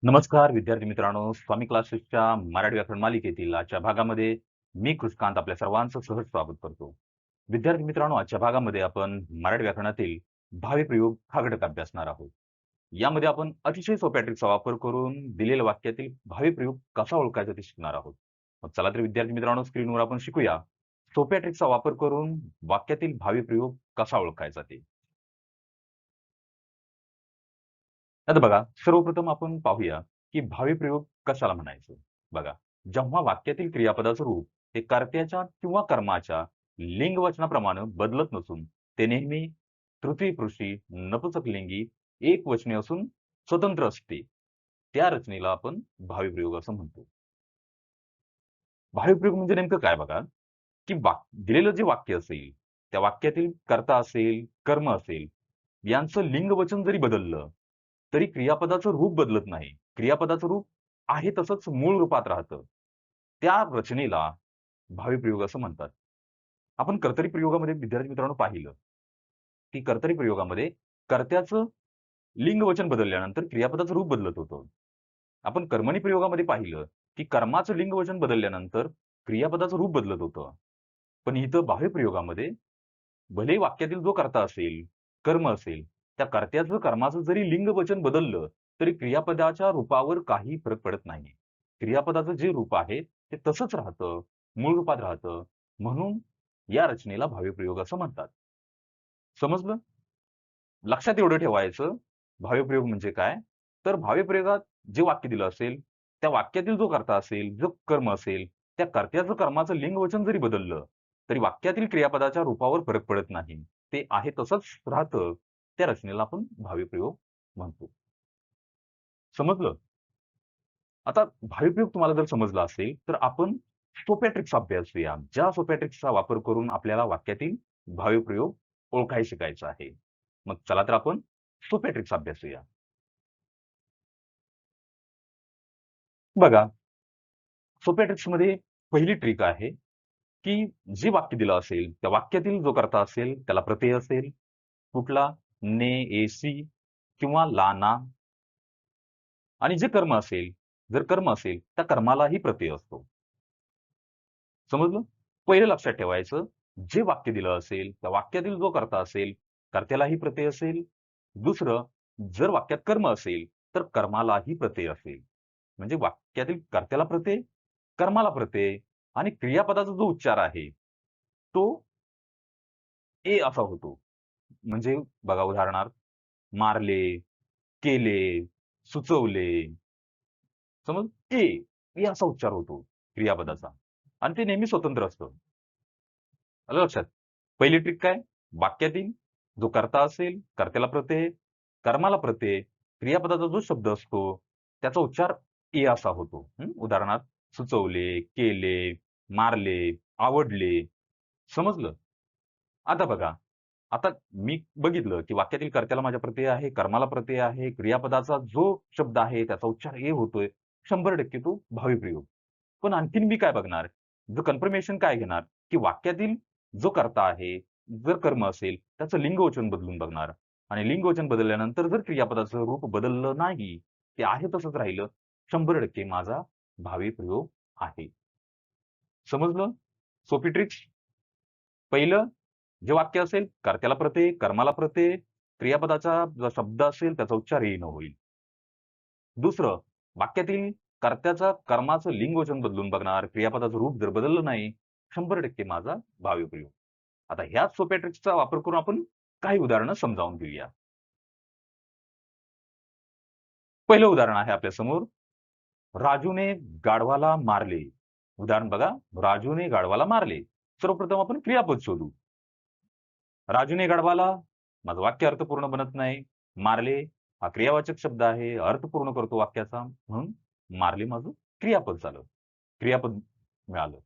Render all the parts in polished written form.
नमस्कार विद्यार्थी मित्रांनो, स्वामी क्लासेसच्या मराठी व्याकरण मालिकेतील आजच्या भागामध्ये मी कृष्कांत आपल्या सर्वांचं सहज स्वागत करतो. विद्यार्थी मित्रांनो, आजच्या भागामध्ये आपण मराठी व्याकरणातील भावी प्रयोग हा घटक अभ्यासणार आहोत. यामध्ये आपण अतिशय सोप्या ट्रिकचा वापर करून दिलेल्या वाक्यातील भावी प्रयोग कसा ओळखायचा ते शिकणार आहोत. मग चला तर विद्यार्थी मित्रांनो, स्क्रीनवर आपण शिकूया सोप्या ट्रिकचा वापर करून वाक्यातील भावी प्रयोग कसा ओळखायचा ते. आता बघा, सर्वप्रथम आपण पाहूया, की भावी प्रयोग कशाला म्हणायचं? बघा, जेव्हा वाक्यातील क्रियापदाचं रूप हे कर्त्याच्या किंवा कर्माच्या लिंगवचनाप्रमाणे बदलत नसून ते नेहमी तृतीयपुरुषी, नपुंसकलिंगी, एकवचनी असून स्वतंत्र असते, त्या रचनेला आपण भावी प्रयोग असं म्हणतो. भावी प्रयोग म्हणजे नेमकं काय बघा, की दिलेलं जे वाक्य असेल, त्या वाक्यातील कर्ता असेल, कर्म असेल, यांचं लिंगवचन जरी बदललं, तरी क्रियापदाचं रूप बदलत नाही. क्रियापदाचं रूप आहे तसंच मूळ रूपात राहतं. त्या रचनेला भावी प्रयोग असं म्हणतात. आपण कर्तरी प्रयोगामध्ये विद्यार्थी मित्रांनो पाहिलं, की कर्तरी प्रयोगामध्ये कर्त्याचं लिंगवचन बदलल्यानंतर क्रियापदाचं रूप बदलत होतं. आपण कर्मणी प्रयोगामध्ये पाहिलं, की कर्माचं लिंगवचन बदलल्यानंतर क्रियापदाचं रूप बदलत होतं. पण इथं बाह्य प्रयोगामध्ये भले वाक्यातील जो कर्ता असेल, कर्म असेल, त्या कर्त्याचं कर्माचं जरी लिंगवचन बदललं, तरी क्रियापदाच्या रूपावर काही फरक पडत नाही. क्रियापदाचं जे रूप आहे, ते तसंच राहतं, मूळ रूपात राहतं. म्हणून या रचनेला भावी प्रयोग असं म्हणतात. समजलं? लक्षात एवढं ठेवायचं, भावी प्रयोग म्हणजे काय? तर भावी प्रयोगात जे वाक्य दिलं असेल, त्या वाक्यातील जो कर्ता असेल, जो कर्म असेल, त्या कर्त्याचं कर्माचं लिंगवचन जरी बदललं, तरी वाक्यातील क्रियापदाच्या रूपावर फरक पडत नाही. ते आहे तसंच राहतं. त्या रचनेला आपण भावी प्रयोग म्हणतो. समजलं? आता भावी प्रयोग तुम्हाला जर समजला असेल, तर आपण सोप्या ट्रिक्स अभ्यासूया. ज्या सोप्या ट्रिक्सचा वापर करून आपल्याला वाक्यातील भावी प्रयोग ओळखायला शिकायचं आहे. मग चला तर आपण सोप्या ट्रिक्स अभ्यासूया. बघा, सोप्या ट्रिक्समध्ये पहिली ट्रिक आहे, की जे वाक्य दिलं असेल, त्या वाक्यातील जो कर्ता असेल, त्याला प्रत्यय असेल. कुठला? ने, एसी किंवा ला, ना आणि जे कर्म असेल, जर कर्म असेल, त्या कर्मालाही प्रत्यय असतो. समजलं? पहिलं लक्षात ठेवायचं, जे वाक्य दिलं असेल, त्या वाक्यातील जो कर्ता असेल, कर्त्यालाही प्रत्यय असेल. दुसरं, जर वाक्यात कर्म असेल, तर कर्मालाही प्रत्यय असेल. म्हणजे वाक्यातील कर्त्याला प्रत्यय, कर्माला प्रत्यय आणि क्रियापदाचा जो उच्चार आहे, तो ए असा होतो. म्हणजे बघा उदाहरणार्थ, मारले, केले, सुचवले. समज ए असा उच्चार होतो क्रियापदाचा आणि ते नेहमी स्वतंत्र असतं. आलं लक्षात? पहिली ट्रिक काय? वाक्यातील जो कर्ता असेल, कर्त्याला प्रत्यय, कर्माला प्रत्यय, क्रियापदाचा जो शब्द असतो, त्याचा उच्चार ए असा होतो. उदाहरणार्थ सुचवले, केले, मारले, आवडले. समजलं? आता बघा, आता मी बघितलं, की वाक्यातील कर्त्याला माझ्या प्रत्यय आहे, कर्माला प्रत्यय आहे, क्रियापदाचा जो शब्द आहे, त्याचा उच्चार ए होतोय. 100% तो भावी प्रयोग. पण आणखीन मी काय बघणार? जो कन्फर्मेशन काय घेणार, की वाक्यातील जो कर्ता आहे, जर कर्म असेल, त्याचं लिंगवचन बदलून बघणार आणि लिंगवचन बदलल्यानंतर जर क्रियापदाचं रूप बदललं नाही, ते आहे तसंच राहिलं, 100% माझा भावी प्रयोग आहे. समजलं? सोपी ट्रिक्स. पहिलं, जे वाक्य असेल, कर्त्याला प्रत्यय, कर्माला प्रत्यय, क्रियापदाचा जो शब्द असेल, त्याचा उच्चार ए न होईल. दुसरं, वाक्यातील कर्त्याचा कर्माचं लिंगवचन बदलून बघणार, क्रियापदाचं रूप जर बदललं नाही, 100% माझा भावी प्रयोग. आता ह्याच सोप्या ट्रिक्सचा वापर करून आपण काही उदाहरणं समजावून घेऊया. पहिलं उदाहरण आहे आपल्यासमोर, राजूने गाढवाला मारले. उदाहरण बघा, राजूने गाढवाला मारले. सर्वप्रथम आपण क्रियापद शोधू. राजूने गाढवाला, माझं वाक्य अर्थपूर्ण बनत नाही. मारले हा क्रियावाचक शब्द आहे, अर्थपूर्ण करतो वाक्याचा, म्हणून मारले माझं क्रियापद झालं. क्रियापद मिळालं.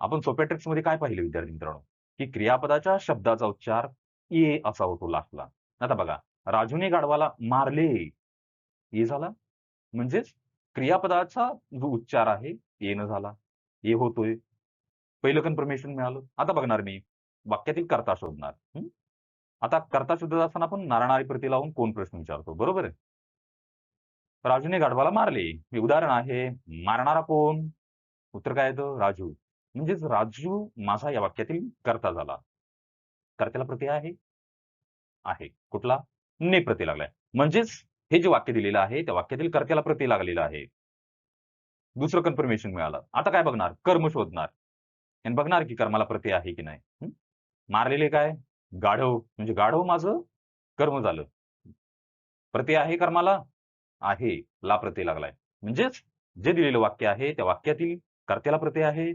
आपण सोप्या ट्रिक्समध्ये काय पाहिलं विद्यार्थी मित्रांनो, की क्रियापदाच्या शब्दाचा उच्चार ए असा होतो लास्टला. आता बघा, राजूने गाढवाला मारले, ए झाला. म्हणजेच क्रियापदाचा जो उच्चार आहे, ए न झाला. ए होतोय. पहिलं कन्फर्मेशन मिळालं. आता बघणार मी वाक्यातील कर्ता शोधणार. आता कर्ता शोधत असताना आपण नारायण प्रत्यय लावून कोण प्रश्न विचारतो, बरोबर आहे? राजूने गाढवाला मारले. हे उदाहरण आहे. मारणारा कोण? उत्तर काय येतं? राजू. म्हणजेच राजू माझा या वाक्यातील कर्ता झाला. कर्त्याला प्रत्यय आहे? आहे. कुठला? ने प्रत्यय लागलाय. म्हणजेच हे जे वाक्य दिलेलं आहे, त्या वाक्यातील कर्त्याला प्रत्यय लागलेला आहे. दुसरं कन्फर्मेशन मिळालं. आता काय बघणार? कर्म शोधणार आणि बघणार की कर्माला प्रत्यय आहे की नाही. मारलेले काय? गाढव. म्हणजे गाढव माझं कर्म झालं. प्रत्यय आहे कर्माला? आहे. ला प्रत्यय लागलाय. म्हणजेच जे दिलेलं वाक्य आहे, त्या वाक्यातील कर्त्याला प्रत्यय आहे,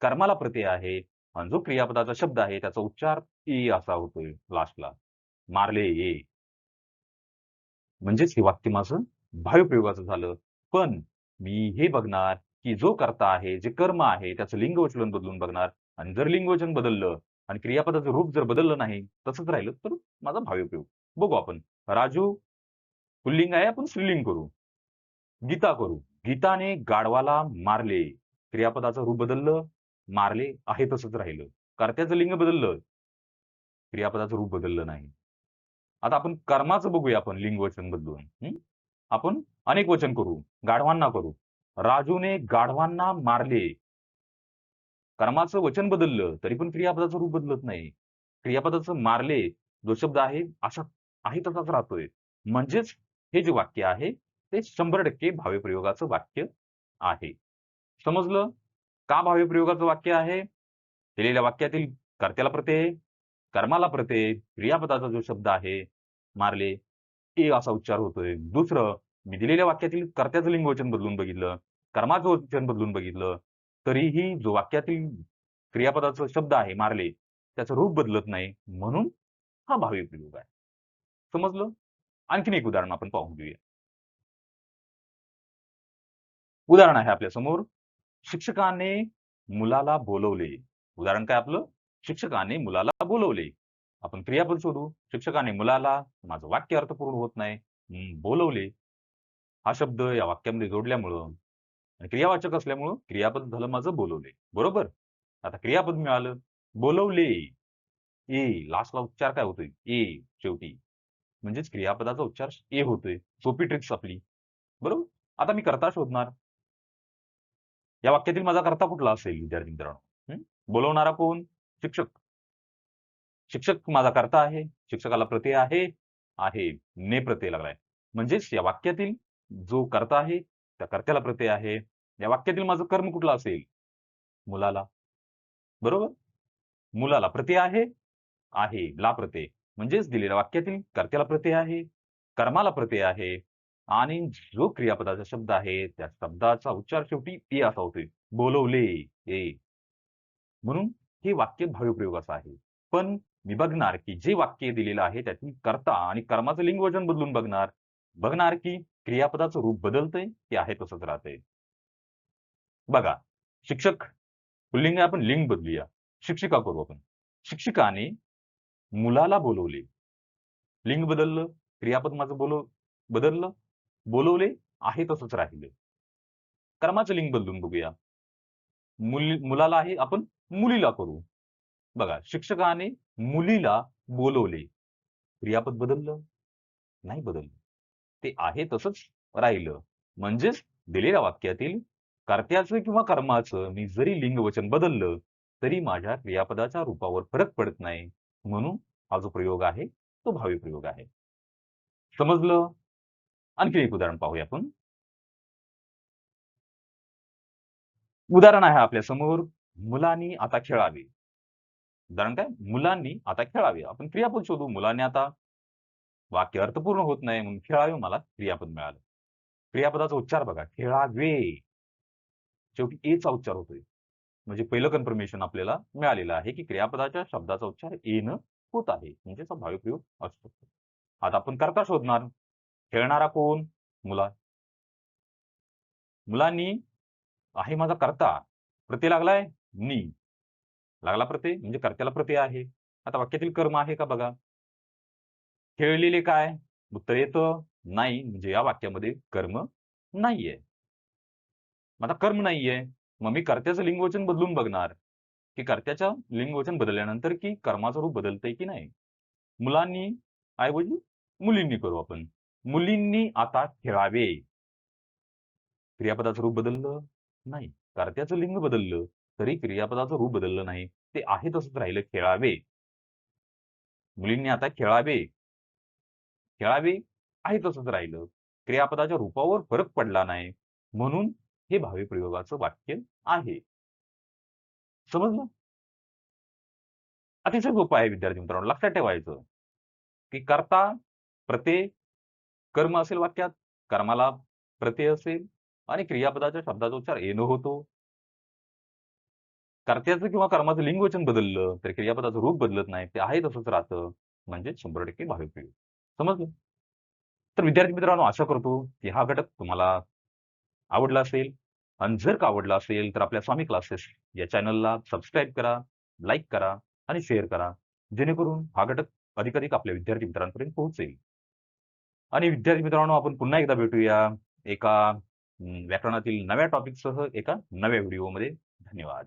कर्माला प्रत्यय आहे आणि जो क्रियापदाचा शब्द आहे, त्याचा उच्चार ए असा होतोय लास्टला. मारले ए. म्हणजेच हे वाक्य माझं भावप्रयोगाचं झालं. पण मी हे बघणार, की जो कर्ता आहे, जे कर्म आहे, त्याचं लिंगवचन बदलून बघणार आणि जर लिंगवचन बदललं आणि क्रियापदाचं रूप जर बदललं नाही, तसंच राहिलं, तर माझा भावप्रयोग. बघू आपण. राजू पुल्लिंग आहे, आपण स्त्रीलिंग करू. गीता करू. गीताने गाढवाला मारले. क्रियापदाचं रूप बदललं, मारले आहे तसंच राहिलं. कर्त्याचं लिंग बदललं, क्रियापदाचं रूप बदललं नाही. आता आपण कर्माचं बघूया आपण लिंगवचन बदलून. आपण अनेक वचन करू. गाढवांना करू. राजूने गाढवांना मारले. कर्माचं वचन बदललं, तरी पण क्रियापदाचं रूप बदलत नाही. क्रियापदाचं मारले जो शब्द आहे, असा आहे तसाच राहतोय. म्हणजेच हे जे वाक्य आहे, ते 100% भावप्रयोगाचं वाक्य आहे. समजलं? का भावप्रयोगाचं वाक्य आहे? दिलेल्या वाक्यातील कर्त्याला प्रत्यय, कर्माला प्रत्यय, क्रियापदाचा जो शब्द आहे, मारले, ए असा उच्चार होतोय. दुसरं, मी दिलेल्या वाक्यातील कर्त्याचं लिंगवचन बदलून बघितलं, कर्माचं वचन बदलून बघितलं, तरीही जो वाक्यातील क्रियापदाचा शब्द आहे, मारले, त्याचं रूप बदलत नाही. म्हणून हा भावी प्रयोग आहे. समजलं? आणखीन एक उदाहरण आपण पाहून घेऊया. उदाहरण आहे आपल्या समोर. शिक्षकाने मुलाला बोलवले. उदाहरण काय आपलं? शिक्षकाने मुलाला बोलवले. आपण क्रियापद शोधू. शिक्षकाने मुलाला, माझं वाक्य अर्थपूर्ण होत नाही. बोलवले हा शब्द या वाक्यामध्ये जोडल्यामुळं आणि क्रियावाचक असल्यामुळं क्रियापद झालं माझं बोलवले. बरोबर? आता क्रियापद मिळालं. बोलवले. ए लास्टला उच्चार काय होतोय? ए शेवटी. म्हणजेच क्रियापदाचा उच्चार ए होतोय. सोपी ट्रिक्स आपली. बरोबर? आता मी कर्ता शोधणार. या वाक्यातील माझा कर्ता कुठला असेल विद्यार्थी मित्रांनो? बोलवणारा कोण? शिक्षक. शिक्षक माझा कर्ता आहे. शिक्षकाला प्रत्यय आहे? आहे. ने प्रत्यय लागलाय. म्हणजेच या वाक्यातील जो कर्ता आहे, त्या कर्त्याला प्रत्यय आहे. या वाक्यातील माझं कर्म कुठलं असेल? मुलाला. बरोबर? मुलाला प्रत्यय आहे? आहे. ला प्रत्यय. म्हणजेच दिलेल्या वाक्यातील कर्त्याला प्रत्यय आहे, कर्माला प्रत्यय आहे आणि जो क्रियापदाचा शब्द आहे, त्या शब्दाचा उच्चार शेवटी ए असा होतोय. बोलवले. ए. म्हणून हे वाक्य भावप्रयोगाचं आहे. पण मी बघणार की जे वाक्य दिलेलं आहे त्यातील कर्ता आणि कर्माचं लिंगवचन बदलून बघणार. बघणार की क्रियापदाचं रूप बदलतंय की आहे तसंच राहतंय. बघा, शिक्षक पुल्लिंग आहे, आपण लिंग बदलूया. शिक्षिका करू आपण. शिक्षिकाने मुलाला बोलवले. लिंग बदललं, क्रियापद माझं बदललं. बोलवले आहे तसंच राहिलं. कर्माचं लिंग बदलून बघूया. मुलाला आहे, आपण मुलीला करू. बघा, शिक्षकाने मुलीला बोलवले. क्रियापद बदललं? नाही बदललं. ते आहे तसंच राहिलं. म्हणजेच दिलेल्या वाक्यातील कर्त्याचं किंवा कर्माचं मी जरी लिंगवचन बदललं, तरी माझ्या क्रियापदाच्या रूपावर फरक पडत नाही. म्हणून हा जो प्रयोग आहे, तो भावी प्रयोग आहे. समजलं? आणखी एक उदाहरण पाहूया आपण. उदाहरण आहे आपल्या समोर. मुलांनी आता खेळावे. उदाहरण काय? मुलांनी आता खेळावे. आपण क्रियापद शोधू. मुलांनी आता वाक्य अर्थपूर्ण होत नाही म्हणून खेळावे मला क्रियापद मिळालं. क्रियापदाचा उच्चार बघा. खेळावे. शेवटी एचा उच्चार होतोय. म्हणजे पहिलं कन्फर्मेशन आपल्याला मिळालेलं आहे, की क्रियापदाच्या शब्दाचा उच्चार एनं होत आहे. म्हणजेच हा भावप्रयोग असू शकतो. आता आपण कर्ता शोधणार. खेळणारा कोण? मुला. मुलांनी आहे माझा कर्ता. प्रत्यय लागलाय? नी. लागला प्रत्यय म्हणजे कर्त्याला प्रत्यय आहे. आता वाक्यातील कर्म आहे का बघा. खेळलेले काय? उत्तर येतं नाही. म्हणजे या वाक्यामध्ये कर्म नाहीये. आता कर्म नाहीये. मग मी कर्त्याचं लिंगवचन बदलून बघणार, की कर्त्याचं लिंगवचन बदलल्यानंतर की कर्माचं रूप बदलतंय की नाही. मुलांनी ऐवजी मुलींनी करू आपण. मुलींनी आता खेळावे. क्रियापदाचं रूप बदललं? नाही. कर्त्याचं लिंग बदललं, तरी क्रियापदाचं रूप बदललं नाही. ते आहे तसंच राहिलं. खेळावे. मुलींनी आता खेळावे. खेळावे आहे तसंच राहिलं. क्रियापदाच्या रूपावर फरक पडला नाही. म्हणून हे भावी प्रयोगाचं वाक्य आहे. समजलं? अतिशय सोपं आहे विद्यार्थी मित्रांनो. लक्षात ठेवायचं, की कर्ता, प्रत्यय, कर्म असेल वाक्यात, कर्माला प्रत्यय असेल आणि क्रियापदाच्या शब्दाचा उच्चार येणं होतो. कर्त्याचं किंवा कर्माचं लिंगवचन बदललं, तर क्रियापदाचं रूप बदलत नाही. ते आहे तसंच राहतं. म्हणजे 100% भावी प्रयोग. समजलं? तर विद्यार्थी मित्रांनो, आशा करतो, की हा घटक तुम्हाला आवडला असेल आणि जर का आवडला असेल, तर आपल्या स्वामी क्लासेस या चॅनलला सबस्क्राईब करा, लाईक करा आणि शेअर करा. जेणेकरून हा घटक अधिकाधिक आपल्या विद्यार्थी मित्रांपर्यंत पोहोचेल. आणि विद्यार्थी मित्रांनो, आपण पुन्हा एकदा भेटूया एका व्याकरणातील नव्या टॉपिकसह एका नव्या व्हिडिओमध्ये. धन्यवाद.